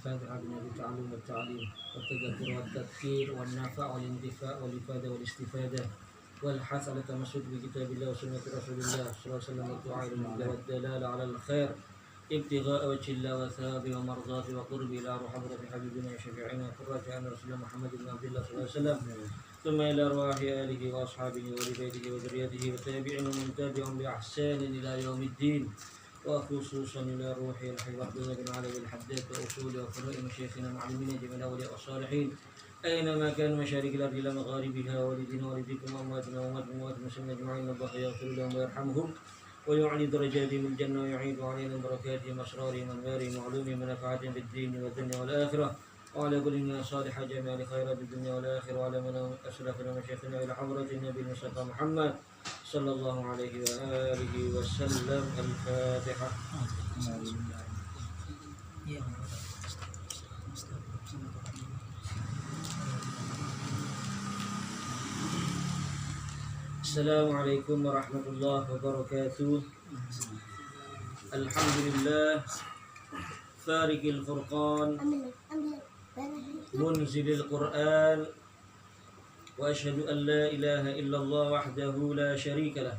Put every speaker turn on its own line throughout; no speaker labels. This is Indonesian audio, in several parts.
الفاتحة بنور التعلم والتعليم والتذكر والتذكير والنفع والانتفاع والإفادة والاستفادة والحث على التمسك بكتاب الله وسنة رسول الله صلى الله عليه وسلم والدعاء إلى والدلالة على الخير ابتغاء وجه الله وثوابه ومرضاته وقرب إلى روح حضرة حبيبنا وشفيعنا قرة عين رسول الله محمد بن عبد الله صلى الله عليه وسلم ثم إلى أرواح آله وأصحابه وولي وذريته والتابعين ومن تبعهم بإحسان إلى يوم الدين وخصوصا إلى روح الحي عبدنا بن علي الحداد وأصول وفروع مشايخنا المعلمين جميع الأولياء والصالحين أينما كان مشارق الأرض إلى مغاربها والدين والديكم وأمواتنا وأموات المسلمين أجمعين الله يغفر لهم ويرحمهم ويعلي درجاتهم الجنة ويعيد علينا بركاتهم أسرارهم أنوارهم وعلومهم ونفعاتهم في الدين والدنيا والآخرة وعلى كل من صالح جميع خيرات الدنيا والآخرة وعلى من أسلفنا مشايخنا إلى حضرة النبي المصطفى محمد صلى الله عليه وآله وسلم. الفاتحة. السلام عليكم ورحمة الله وبركاته. الحمد لله فارق الفرقان منزل القرآن وأشهد أن لا إله إلا الله وحده لا شريك له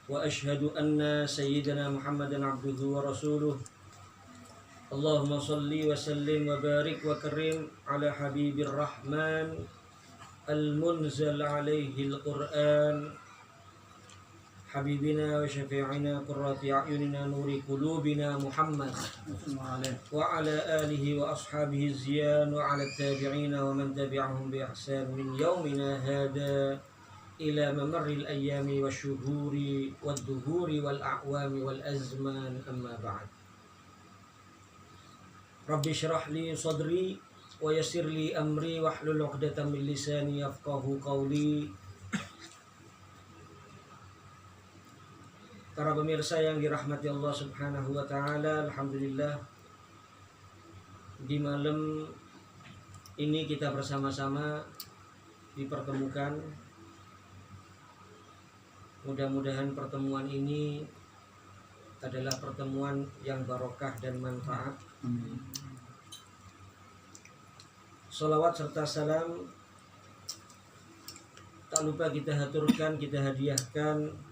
وأشهد أن سيدنا محمدا عبده ورسوله. اللهم صل وسلم وبارك وكرم على حبيب الرحمن المنزل عليه القرآن حبيبنا وشفيعنا قرة أعيننا نور قلوبنا محمد وعلى آله وأصحابه الزيان وعلى التابعين ومن تبعهم بإحسان من يومنا هذا إلى ممر الأيام والشهور والدهور والأعوام والأزمان. أما بعد. رب اشرح لي صدري ويسر لي أمري واحلل عقدة من لساني يفقهوا قولي. Para pemirsa yang dirahmati Allah Subhanahu wa taala, alhamdulillah di malam ini kita bersama-sama dipertemukan. Mudah-mudahan pertemuan ini adalah pertemuan yang barokah dan manfaat. Salawat serta salam tak lupa kita haturkan, kita hadiahkan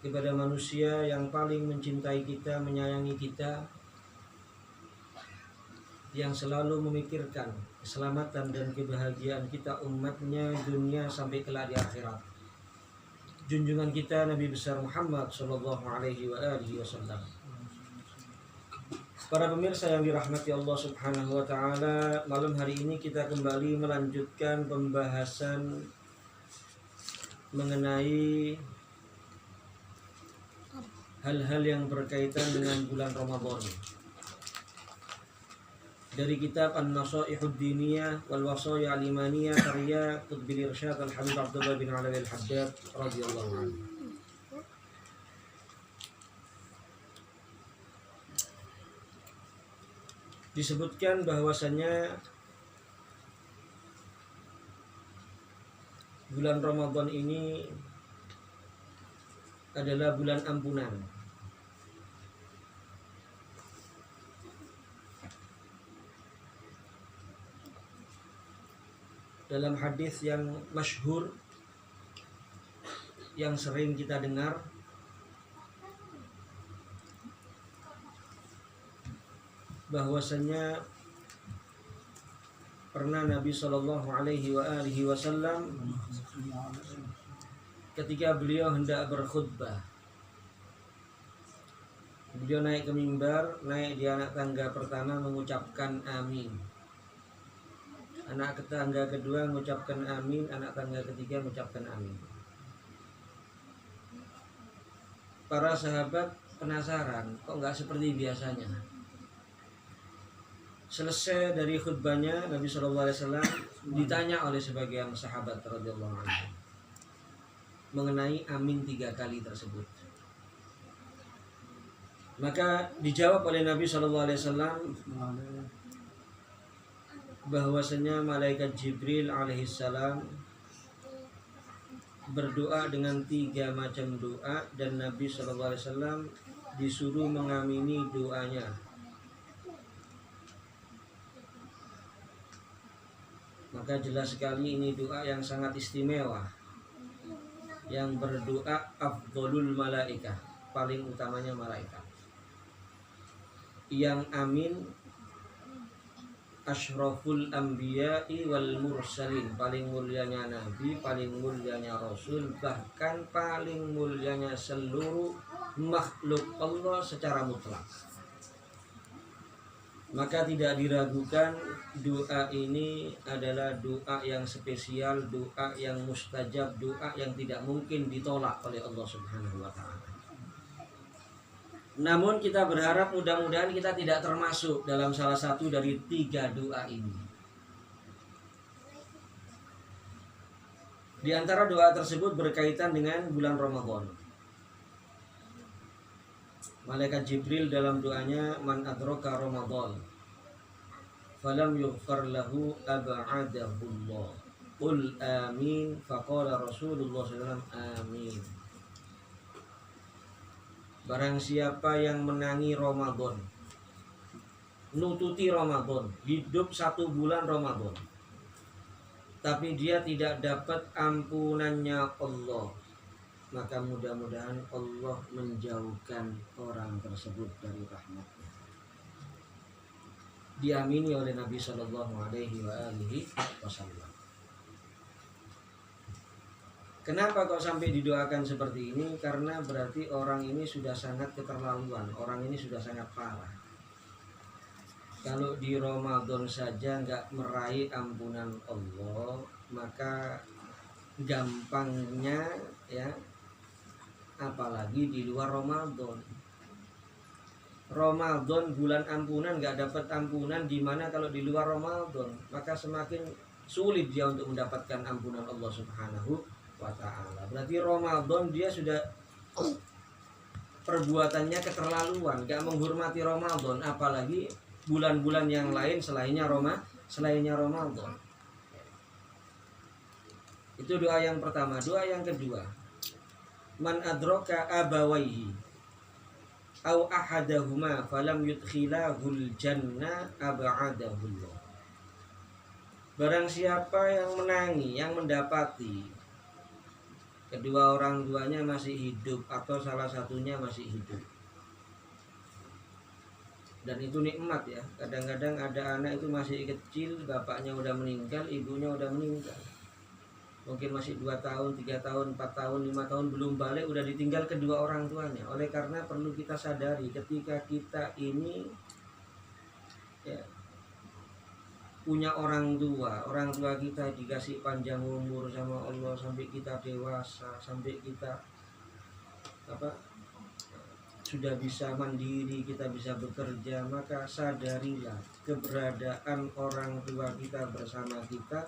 kepada manusia yang paling mencintai kita, menyayangi kita, yang selalu memikirkan keselamatan dan kebahagiaan kita umatnya dunia sampai kelak di akhirat. Junjungan kita Nabi besar Muhammad sallallahu alaihi wasallam. Para pemirsa yang dirahmati Allah Subhanahu wa taala, malam hari ini kita kembali melanjutkan pembahasan mengenai hal-hal yang berkaitan dengan bulan Ramadan. Dari kitab An-Nasaihud Diniyah wal Wasaya Al-Imaniyah karya Qutbil Irsyad Al-Habib Abdullah bin Alawi Al-Haddad radhiyallahu anhu. Disebutkan bahwasanya bulan Ramadan ini adalah bulan ampunan. Dalam hadis yang masyhur yang sering kita dengar, bahwasanya pernah Nabi Shallallahu Alaihi Wasallam ketika beliau hendak berkhutbah, beliau naik ke mimbar, naik di anak tangga pertama mengucapkan amin, anak tangga kedua mengucapkan amin, anak tangga ketiga mengucapkan amin. Para sahabat penasaran, kok nggak seperti biasanya. Selesai dari khutbahnya, Nabi SAW ditanya oleh sebagian sahabat radhiyallahu anhu mengenai amin 3 kali tersebut. Maka dijawab oleh Nabi SAW bahwasanya malaikat Jibril alaihissalam berdoa dengan 3 macam doa, dan Nabi SAW disuruh mengamini doanya. Maka jelas sekali ini doa yang sangat istimewa. Yang berdoa afdholul malaikah, paling utamanya malaikat. Yang amin asyraful anbiya'i wal mursalin, paling mulianya nabi, paling mulianya rasul, bahkan paling mulianya seluruh makhluk Allah secara mutlak. Maka tidak diragukan doa ini adalah doa yang spesial, doa yang mustajab, doa yang tidak mungkin ditolak oleh Allah Subhanahu wa ta'ala. Namun kita berharap mudah-mudahan kita tidak termasuk dalam salah satu dari 3 doa ini. Di antara doa tersebut berkaitan dengan bulan Ramadan. Malaikat Jibril dalam doanya, man adraka Ramadan falam yughfar lahu ab'adahullah qul amin, faqala Rasulullah SAW amin. Barang siapa yang menangi Ramadan, nututi Ramadan, hidup 1 bulan Ramadan, tapi dia tidak dapat ampunannya Allah, maka mudah-mudahan Allah menjauhkan orang tersebut dari rahmatnya. Diamini oleh Nabi Shallallahu Alaihi Wasallam. Kenapa kok sampai didoakan seperti ini? Karena berarti orang ini sudah sangat keterlaluan, orang ini sudah sangat parah. Kalau di Ramadan saja nggak meraih ampunan Allah, maka gampangnya ya, apalagi di luar Ramadan. Ramadan bulan ampunan, nggak dapat ampunan, di mana kalau di luar Ramadan, maka semakin sulit dia untuk mendapatkan ampunan Allah Subhanahu wa ta'ala. Berarti Ramadan dia sudah perbuatannya keterlaluan, nggak menghormati Ramadan, apalagi bulan-bulan yang lain selainnya Ramadan. Itu doa yang pertama. Doa yang kedua, man adraka abawaihi au ahadahuma falam yudkhilahul jannah ab'adahullah. Barang siapa yang menangi, yang mendapati kedua orang tuanya masih hidup atau salah satunya masih hidup, dan itu nikmat ya. Kadang-kadang ada anak itu masih kecil, bapaknya udah meninggal, ibunya udah meninggal, mungkin masih 2 tahun, 3 tahun, 4 tahun, 5 tahun belum balik, udah ditinggal kedua orang tuanya. Oleh karena perlu kita sadari, ketika kita ini ya, punya orang tua kita dikasih panjang umur sama Allah sampai kita dewasa, sampai kita sudah bisa mandiri, kita bisa bekerja, maka sadarilah keberadaan orang tua kita bersama kita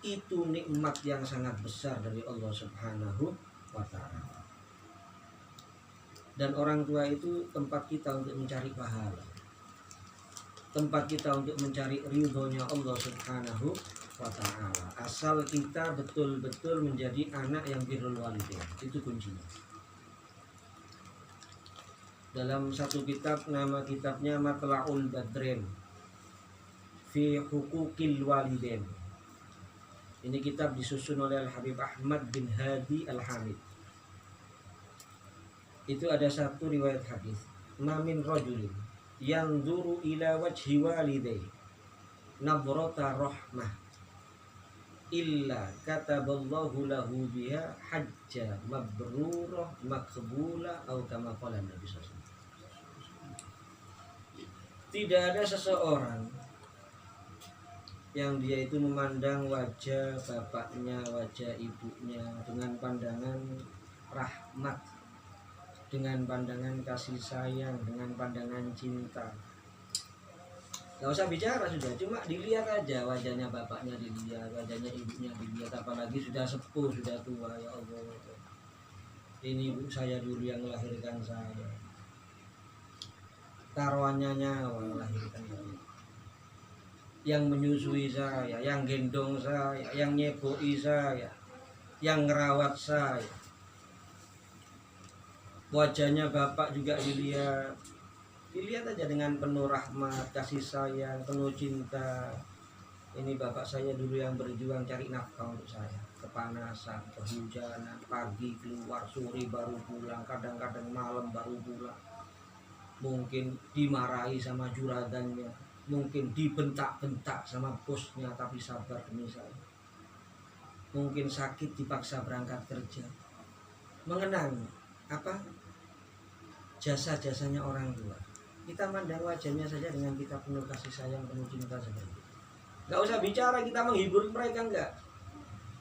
itu nikmat yang sangat besar dari Allah Subhanahu wa ta'ala. Dan orang tua itu tempat kita untuk mencari pahala, tempat kita untuk mencari ridhonya Allah Subhanahu wa ta'ala, asal kita betul-betul menjadi anak yang birrul walidain. Itu kuncinya. Dalam satu kitab, nama kitabnya Matla'ul Badrin fi Huquqil Walidain. Ini kitab disusun oleh Al-Habib Ahmad bin Hadi Al-Hamid. Itu ada satu riwayat hadis, mamin rajulin yanzuru ila wajhi walidayhi nadrata rahmah illa kataballahu lahu biha hajja mabrurah maqbula atau kama qala Nabi sallallahu alaihi wasallam. Tidak ada seseorang yang dia itu memandang wajah bapaknya, wajah ibunya dengan pandangan rahmat, dengan pandangan kasih sayang, dengan pandangan cinta. Gak usah bicara sudah, cuma dilihat aja wajahnya bapaknya, dilihat wajahnya ibunya, dilihat, apalagi sudah sepuh, sudah tua. Ya Allah, ini ibu saya dulu yang melahirkan saya, taruhannya nyawa melahirkan saya, yang menyusui saya, yang gendong saya, yang nyeboi saya, yang ngerawat saya. Wajahnya bapak juga dilihat aja dengan penuh rahmat, kasih sayang, penuh cinta. Ini bapak saya dulu yang berjuang cari nafkah untuk saya. Kepanasan, kehujanan, pagi keluar, sore baru pulang, kadang-kadang malam baru pulang. Mungkin dimarahi sama juragannya, mungkin dibentak-bentak sama bosnya, tapi sabar demi saya. Mungkin sakit dipaksa berangkat kerja. Mengenang jasa-jasanya orang tua. Kita mandang wajahnya saja dengan kita penuh kasih sayang, penuh cinta seperti itu. Gak usah bicara kita menghibur mereka, enggak.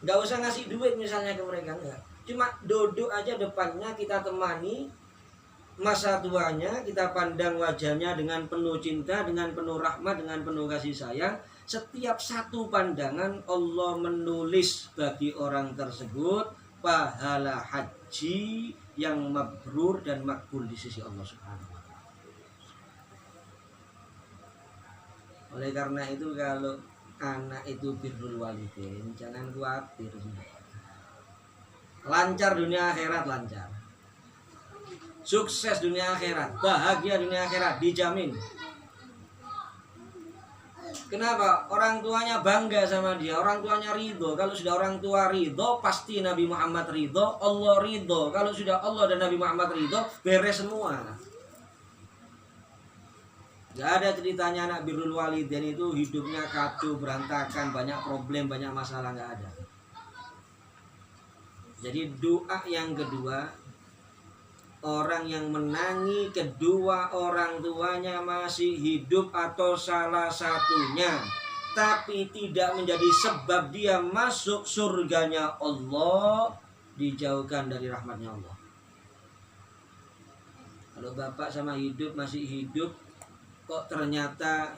Gak usah ngasih duit misalnya ke mereka, enggak. Cuma duduk aja depannya, kita temani masa tuanya, kita pandang wajahnya dengan penuh cinta, dengan penuh rahmat, dengan penuh kasih sayang. Setiap satu pandangan Allah menulis bagi orang tersebut pahala haji yang mabrur dan makbul di sisi Allah Subhanahu wa Ta'ala. Oleh karena itu kalau anak itu birrul walidain, jangan khawatir. Lancar dunia akhirat, lancar. Sukses dunia akhirat, bahagia dunia akhirat, dijamin. Kenapa? Orang tuanya bangga sama dia, orang tuanya ridho. Kalau sudah orang tua ridho, pasti Nabi Muhammad ridho, Allah ridho. Kalau sudah Allah dan Nabi Muhammad ridho, beres semua. Gak ada ceritanya anak birrul walidain itu hidupnya kacau, berantakan, banyak problem, banyak masalah, gak ada. Jadi doa yang kedua, orang yang menangi kedua orang tuanya masih hidup atau salah satunya, tapi tidak menjadi sebab dia masuk surganya Allah, dijauhkan dari rahmatnya Allah. Kalau bapak sama hidup masih hidup, kok ternyata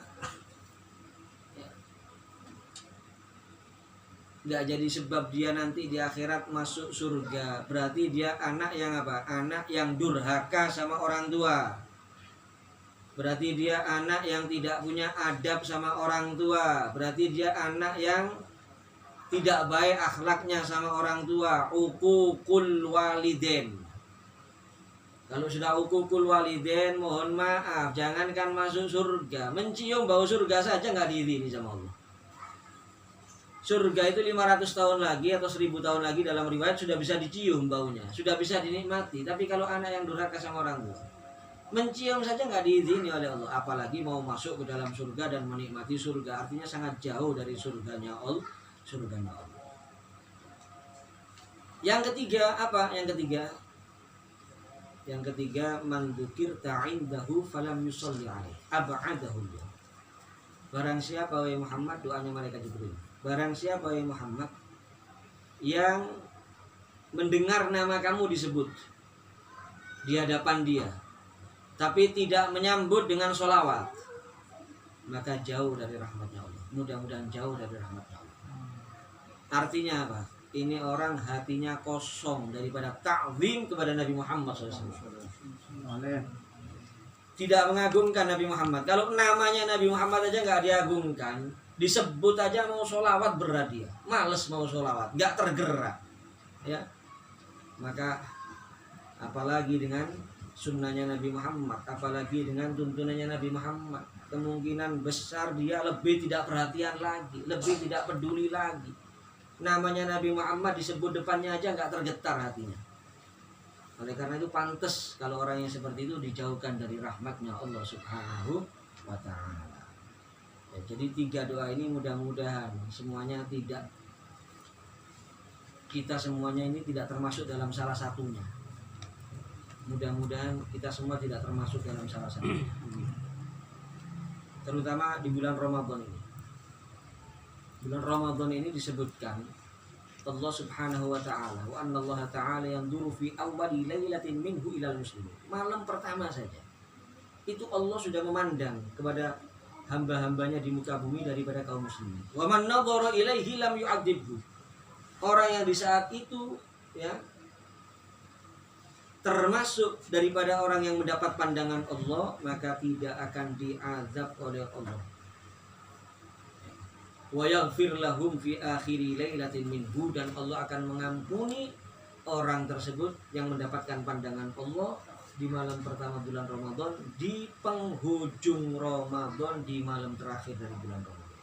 nggak jadi sebab dia nanti di akhirat masuk surga, berarti dia anak yang apa? Anak yang durhaka sama orang tua. Berarti dia anak yang tidak punya adab sama orang tua. Berarti dia anak yang tidak baik akhlaknya sama orang tua. Uququl walidain. Kalau sudah uququl walidain, mohon maaf, jangankan masuk surga, mencium bau surga saja nggak diizinkan sama Allah. Surga itu 500 tahun lagi atau 1000 tahun lagi dalam riwayat sudah bisa dicium baunya, sudah bisa dinikmati. Tapi kalau anak yang durhaka sama orang tua, mencium saja nggak diizini oleh Allah, apalagi mau masuk ke dalam surga dan menikmati surga. Artinya sangat jauh dari surganya Allah. Yang ketiga apa? Yang ketiga man dzukirta 'indahu falam yusalli 'alaihi ab'adahu Allah. Barang siapa wahai Muhammad, doanya malaikat Jibril. Barang siapa wahai Muhammad yang mendengar nama kamu disebut di hadapan dia, tapi tidak menyambut dengan sholawat, maka jauh dari rahmatnya Allah. Mudah-mudahan jauh dari rahmatnya Allah. Artinya apa? Ini orang hatinya kosong daripada ta'zim kepada Nabi Muhammad SAW. Tidak mengagungkan Nabi Muhammad. Kalau namanya Nabi Muhammad aja nggak diagungkan, disebut aja mau sholawat berat dia, males mau sholawat, nggak tergerak, ya. Maka apalagi dengan sunnahnya Nabi Muhammad, apalagi dengan tuntunannya Nabi Muhammad, kemungkinan besar dia lebih tidak perhatian lagi, lebih tidak peduli lagi. Namanya Nabi Muhammad disebut depannya aja nggak tergetar hatinya. Oleh karena itu pantas kalau orang yang seperti itu dijauhkan dari rahmatnya Allah Subhanahu wa Ta'ala. Ya, jadi 3 doa ini mudah-mudahan semuanya kita semuanya ini tidak termasuk dalam salah satunya. Mudah-mudahan kita semua tidak termasuk dalam salah satunya. Terutama di bulan Ramadan ini. Bulan Ramadan ini disebutkan Allah Subhanahu wa Ta'ala, wa anna Allah Ta'ala yanzuru fi awwali lailatin minhu ilal muslimin. Malam pertama saja itu Allah sudah memandang kepada hamba-hambanya di muka bumi daripada kaum muslimin. Wa man nadhara ilaihi lam yu'adzibhu. Orang yang di saat itu ya termasuk daripada orang yang mendapat pandangan Allah, maka tidak akan diazab oleh Allah. Wa yaghfir lahum fi akhiri lailatin minhu, dan Allah akan mengampuni orang tersebut yang mendapatkan pandangan Allah di malam pertama bulan Ramadan, di penghujung Ramadan, di malam terakhir dari bulan Ramadan.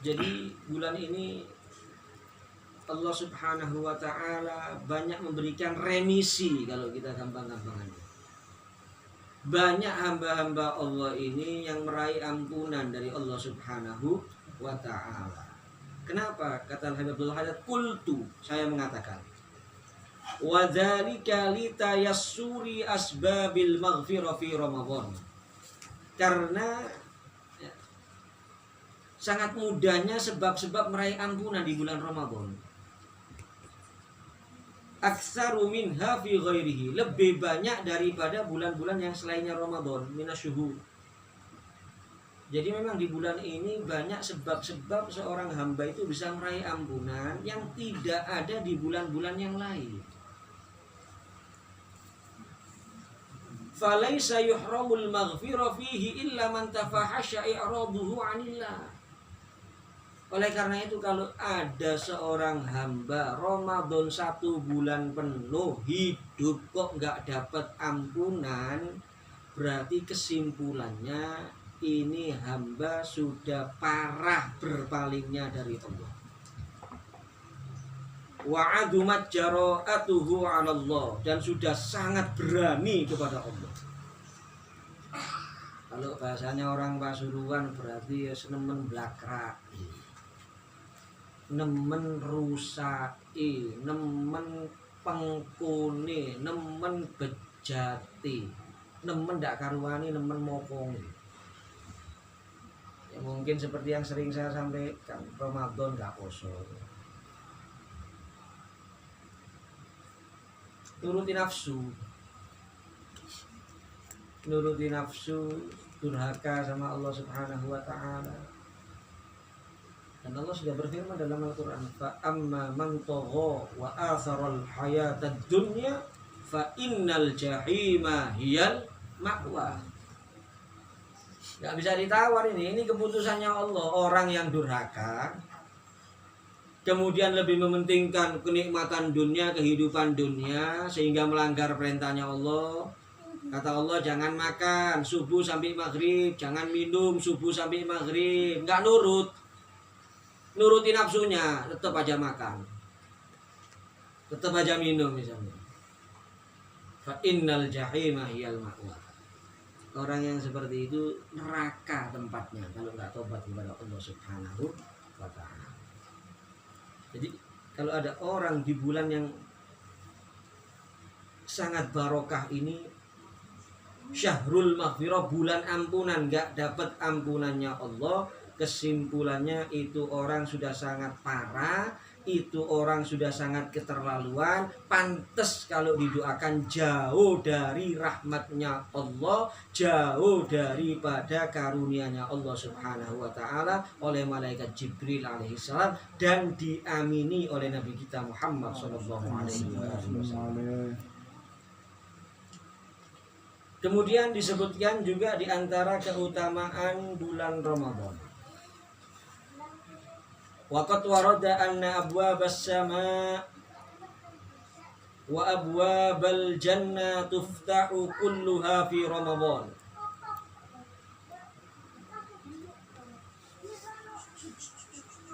Jadi bulan ini Allah Subhanahu wa ta'ala banyak memberikan remisi, kalau kita gampang-gampangannya. Banyak hamba-hamba Allah ini yang meraih ampunan dari Allah Subhanahu wa ta'ala. Kenapa? Kata Habibul Haddad, qultu, saya mengatakan, wa dzalika litayassuri asbabil maghfirah fi Ramadan. Karena sangat mudahnya sebab-sebab meraih ampunan di bulan Ramadan. Aktsaru minha fi ghairihi, lebih banyak daripada bulan-bulan yang selainnya Ramadan, minasyuhur. Jadi memang di bulan ini banyak sebab-sebab seorang hamba itu bisa meraih ampunan yang tidak ada di bulan-bulan yang lain. Falaisa yuhramul maghfirah fihi illa man tafahasya i'raduhu 'anillah. Oleh karena itu, kalau ada seorang hamba Ramadan 1 bulan penuh hidup kok nggak dapat ampunan, berarti kesimpulannya ini hamba sudah parah berpalingnya dari Allah. Wa adumat jara'atuhu 'ala Allah, dan sudah sangat berani kepada Allah. Kalau bahasanya orang Pasuruan berarti ya senemen blakrak, nemen rusaki, nemen pengkune, nemen bejati, nemen ndak karuani, nemen mokongi. Ya mungkin seperti yang sering saya sampaikan, Ramadan gak poso. Nuruti nafsu, durhaka sama Allah Subhanahu wa ta'ala. Dan Allah sudah berfirman dalam Al-Quran, fa amma man tagha wa atharal hayatad dunya fa innal jahima hiyal ma'wa. Gak bisa ditawar ini keputusannya Allah. Orang yang durhaka, kemudian lebih mementingkan kenikmatan dunia, kehidupan dunia, sehingga melanggar perintahnya Allah. Kata Allah, jangan makan subuh sampai maghrib, jangan minum subuh sampai maghrib. Gak nuruti nafsunya, tetap aja makan, tetap aja minum misalnya. Fa innal jahima hiyal ma'wa. Orang yang seperti itu neraka tempatnya kalau nggak tobat kepada Allah Subhanahu wa ta'ala. Jadi kalau ada orang di bulan yang sangat barokah ini, syahrul maghfirah, bulan ampunan, nggak dapat ampunannya Allah, kesimpulannya itu orang sudah sangat parah, itu orang sudah sangat keterlaluan, pantas kalau didoakan jauh dari rahmatnya Allah, jauh daripada karunia-Nya Allah Subhanahu wa ta'ala oleh malaikat Jibril alaihissalam, dan diamini oleh Nabi kita Muhammad sallallahu alaihi wasallam. Kemudian disebutkan juga di antara keutamaan bulan Ramadan, waqad warada anna abwabas sama wa abwabal jannah tuftahu kulluha fi Ramadan.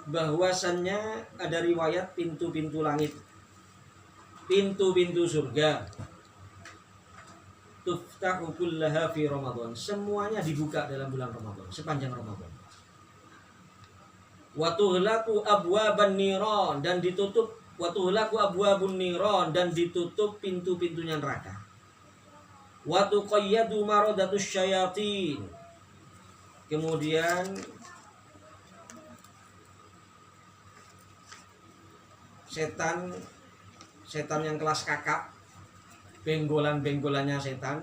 Bahwasannya ada riwayat pintu-pintu langit, pintu-pintu surga, tuftahu kullaha fi Ramadan, semuanya dibuka dalam bulan Ramadan, sepanjang Ramadan. Wa tughlaqu abwaban niran, dan ditutup, wa tughlaqu abwabun niran, dan ditutup pintu-pintunya neraka. Wa tuqayyadu maradatus syayatin, kemudian setan yang kelas kakap, benggolan-benggolannya setan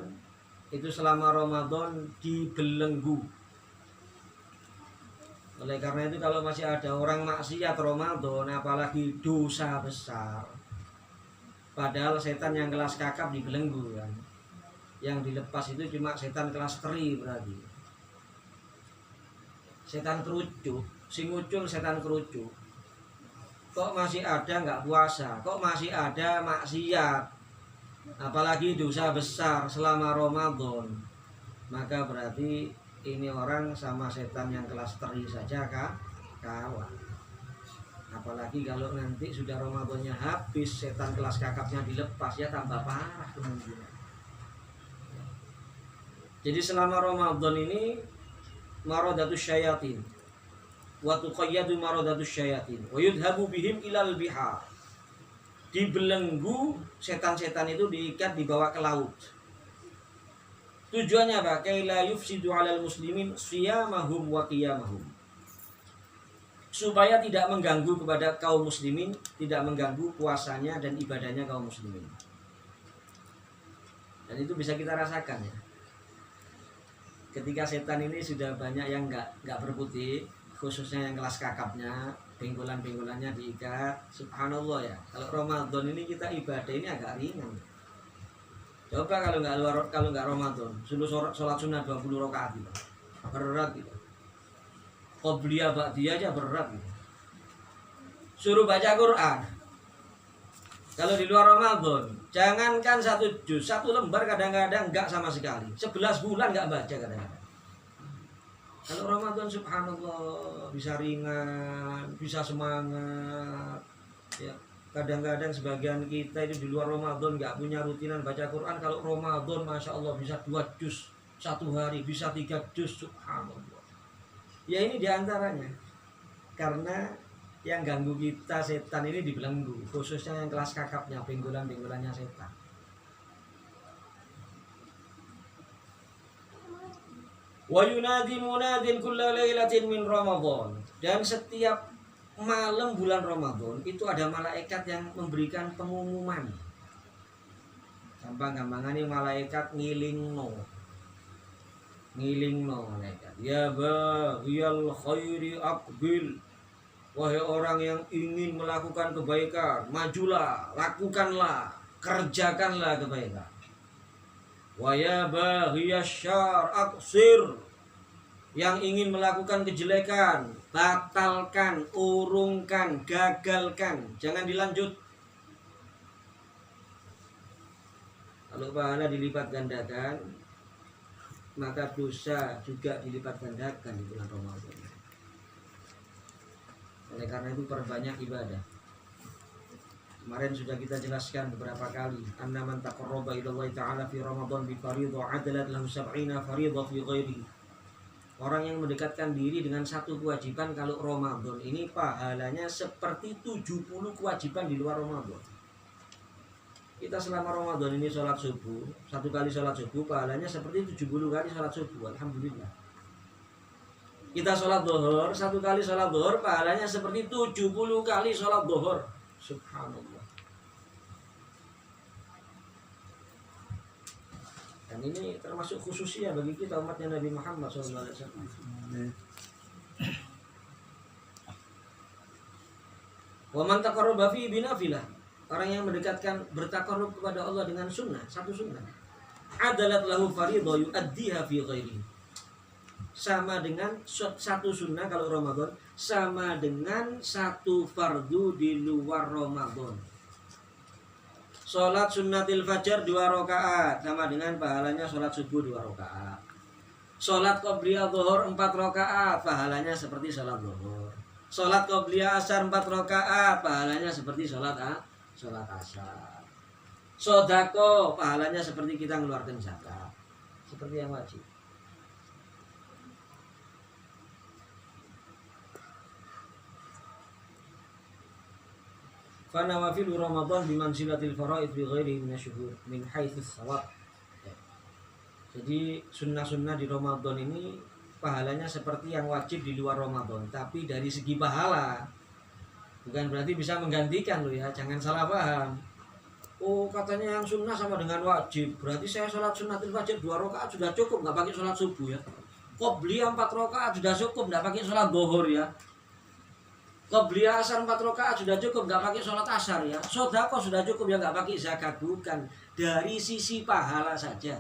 itu selama Ramadan dibelenggu. Oleh karena itu kalau masih ada orang maksiat Ramadan, apalagi dosa besar, padahal setan yang kelas kakap dibelenggu kan, yang dilepas itu cuma setan kelas teri, berarti setan kerucut, sing ngucul setan kerucut. Kok masih ada nggak puasa, kok masih ada maksiat, apalagi dosa besar selama Ramadan, maka berarti ini orang sama setan yang kelas teri saja kalah. Apalagi kalau nanti sudah Ramadannya habis, setan kelas kakapnya dilepas, ya tambah parah kemungkinan. Jadi selama Ramadan ini maradatus syayatin wa tuqayyadu maradatus syayatin wa yudhabu bihim ilal bihar. Dibelenggu setan-setan itu, diikat, dibawa ke laut. Tujuannya apa? Kaila yufsidu 'alal muslimin siyamahum wa qiyamahum. Supaya tidak mengganggu kepada kaum muslimin, tidak mengganggu puasanya dan ibadahnya kaum muslimin. Dan itu bisa kita rasakan ya. Ketika setan ini sudah banyak yang nggak berputih, khususnya yang kelas kakapnya, penggolan-penggolannya diikat, subhanallah ya. Kalau Ramadan ini kita ibadah ini agak ringan. Coba kalau nggak Ramadan, suruh sholat sunnah 20 rakaat gitu, berat gitu. Qobliyah ba'diyah aja berat gitu. Suruh baca Quran. Kalau di luar Ramadan, jangankan 1 juz, 1 lembar kadang-kadang enggak sama sekali. 11 bulan enggak baca kadang-kadang. Kalau Ramadan subhanallah bisa ringan, bisa semangat. Ya, kadang-kadang sebagian kita itu di luar Ramadan enggak punya rutinan baca Quran. Kalau Ramadan Masya Allah bisa 2 juz 1 hari, bisa 3 juz subhanallah. Ya ini diantaranya. Karena yang ganggu kita setan ini dibelenggu, khususnya yang kelas kakapnya, penggolan-penggolannya setan. Wa yunadi munadin kulla lailatin min Ramadan. Dan setiap malam bulan Ramadan itu ada malaikat yang memberikan pengumuman. Gampang-gampangannya malaikat ngilingno malaikat. Ya baghiyal khairi aqbil. Wahai orang yang ingin melakukan kebaikan, majulah, lakukanlah, kerjakanlah kebaikan. Wa ya baghiyasyarr aqsir. Yang ingin melakukan kejelekan, batalkan, urungkan, gagalkan, jangan dilanjut. Kalau pahala dilipat gandakan, maka dosa juga dilipat gandakan di bulan Ramadan. Oleh karena itu perbanyak ibadah. Kemarin sudah kita jelaskan beberapa kali, anna man taqarraba ila Allah Ta'ala fi Ramadan bi fardhu adalat lahu 70 fardhu fi ghairi. Orang yang mendekatkan diri dengan satu kewajiban kalau Ramadan ini pahalanya seperti 70 kewajiban di luar Ramadan. Kita selama Ramadan ini sholat subuh, 1 kali sholat subuh pahalanya seperti 70 kali sholat subuh. Alhamdulillah. Kita sholat zuhur, 1 kali sholat zuhur pahalanya seperti 70 kali sholat zuhur. Subhanallah. Dan ini termasuk khususnya bagi kita umatnya Nabi Muhammad SAW. Wa man taqarraba fi binafilah. Orang yang mendekatkan bertakarrub kepada Allah dengan sunnah, satu sunnah. Adalat lahu fardhu yu'addiha fi ghairi. Sama dengan satu sunnah kalau Ramadan, sama dengan satu fardu di luar Ramadan. Sholat sunnatil fajar 2 rakaat sama dengan pahalanya sholat subuh 2 rakaat. Sholat qobliyah zuhur 4 rakaat pahalanya seperti sholat zuhur. Sholat qobliyah asar 4 rakaat pahalanya seperti sholat asar. Sodako pahalanya seperti kita mengeluarkan zakat, seperti yang wajib. Fanawafil Ramadan bimanzilatil faraid bi ghairi minasyuhur min haitsus shawab. Jadi sunnah-sunnah di Ramadan ini pahalanya seperti yang wajib di luar Ramadan, tapi dari segi pahala bukan berarti bisa menggantikan loh ya, jangan salah paham. Oh katanya yang sunnah sama dengan wajib, berarti saya sholat sunnatil fajr 2 rakaat sudah cukup, nggak pakai sholat subuh ya. Qobliyah 4 rakaat sudah cukup, nggak pakai sholat zuhur ya. Qobliyah asar 4 rakaat sudah cukup, nggak pakai sholat asar ya. Sodako sudah cukup ya, nggak pakai zakat. Bukan, dari sisi pahala saja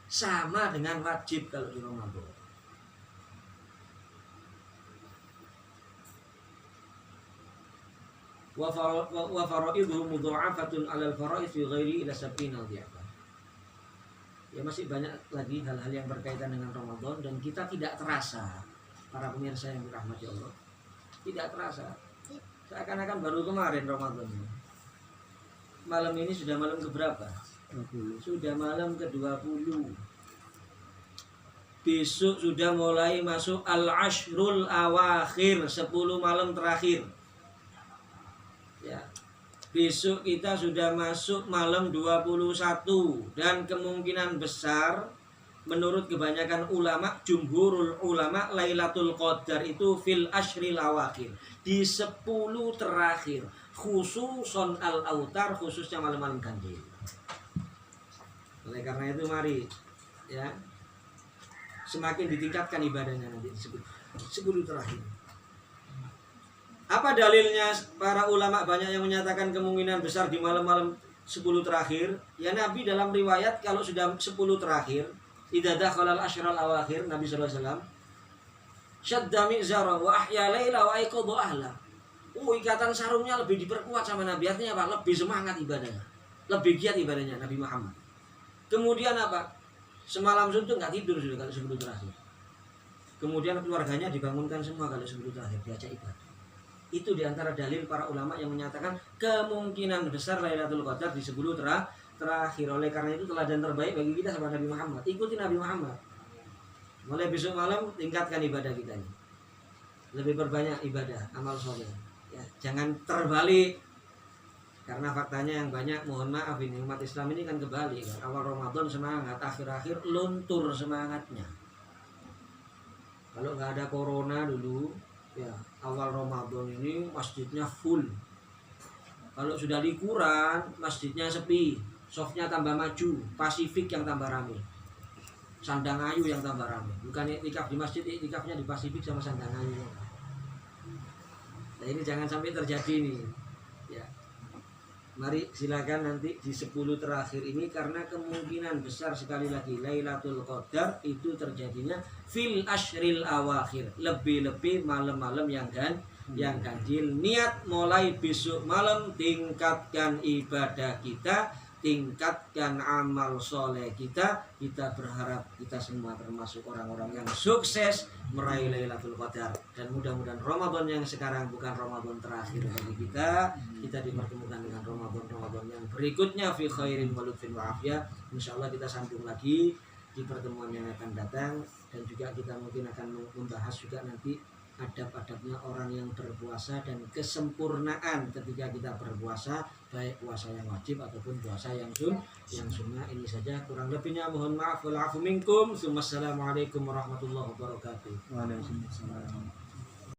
sama dengan wajib kalau di Ramadan. Wa faraiduhu mudha'afatun 'alal faraid fi ghairi ila 70 dha'fan. Ya masih banyak lagi hal-hal yang berkaitan dengan Ramadan dan kita tidak terasa, para pemirsa yang dirahmati Allah. tidak terasa. Seakan-akan baru kemarin Ramadan. Malam ini sudah malam keberapa?
20.
Sudah malam ke-20. Besok sudah mulai masuk al-ashrul awakhir, 10 malam terakhir. Ya. Besok kita sudah masuk malam 21 dan kemungkinan besar menurut kebanyakan ulama, jumhurul ulama, Lailatul Qadar itu fil ashril awakhir, di 10 terakhir, khususon al-autar, khususnya malam-malam ganjil. Oleh karena itu mari ya semakin ditingkatkan ibadahnya nanti 10 terakhir. Apa dalilnya para ulama banyak yang menyatakan kemungkinan besar di malam-malam 10 terakhir? Ya Nabi dalam riwayat kalau sudah 10 terakhir, idza dakhala al-ashral awakhir, Nabi sallallahu alaihi wasallam syadda mizara wa ahya laila wa aiqadha ahla. Ikatan sarungnya lebih diperkuat sama Nabi. Artinya apa? Lebih semangat ibadahnya, lebih giat ibadahnya Nabi Muhammad. Kemudian apa? Semalam suntuk nggak tidur sudah kalau 10 terakhir. Kemudian keluarganya dibangunkan semua kalau 10 terakhir, diajak ibadah. Itu diantara dalil para ulama yang menyatakan kemungkinan besar Lailatul Qadar di 10 terakhir. Oleh karena itu teladan terbaik bagi kita sama Nabi Muhammad. Ikuti Nabi Muhammad. Mulai besok malam tingkatkan ibadah kita ini. Lebih berbanyak ibadah, amal soleh. Ya, jangan terbalik. Karena faktanya yang banyak, mohon maaf ini umat Islam ini kan kebalik kan. Awal Ramadan semangat, akhir-akhir luntur semangatnya. Kalau nggak ada corona dulu, ya awal Ramadan ini masjidnya full. Kalau sudah liburan, masjidnya sepi, softnya tambah maju, Pasifik yang tambah ramai, Sandangayu yang tambah ramai. Bukan iktikaf di masjid, iktikafnya di Pasifik sama Sandangayu. Nah ini jangan sampai terjadi nih. Ya. Mari silakan nanti di 10 terakhir ini, karena kemungkinan besar sekali lagi Lailatul Qadar itu terjadinya fil ashril awakhir, lebih-lebih malam-malam yang ganjil. Niat mulai besok malam tingkatkan ibadah kita, tingkatkan amal soleh kita. Kita berharap kita semua termasuk orang-orang yang sukses meraih Lailatul Qadar, dan mudah-mudahan Ramadan yang sekarang bukan Ramadan terakhir bagi kita. Kita dipertemukan dengan Ramadan yang berikutnya fi khairin wa lutfin wa afiyah. Insyaallah kita sambung lagi di pertemuan yang akan datang, dan juga kita mungkin akan membahas juga nanti adab-adabnya orang yang berpuasa dan kesempurnaan ketika kita berpuasa, baik puasa yang wajib ataupun puasa yang sunnah. Ini saja, kurang lebihnya mohon maaf. Wal afu minkum. Assalamualaikum warahmatullahi wabarakatuh.
Waalaikumsalam.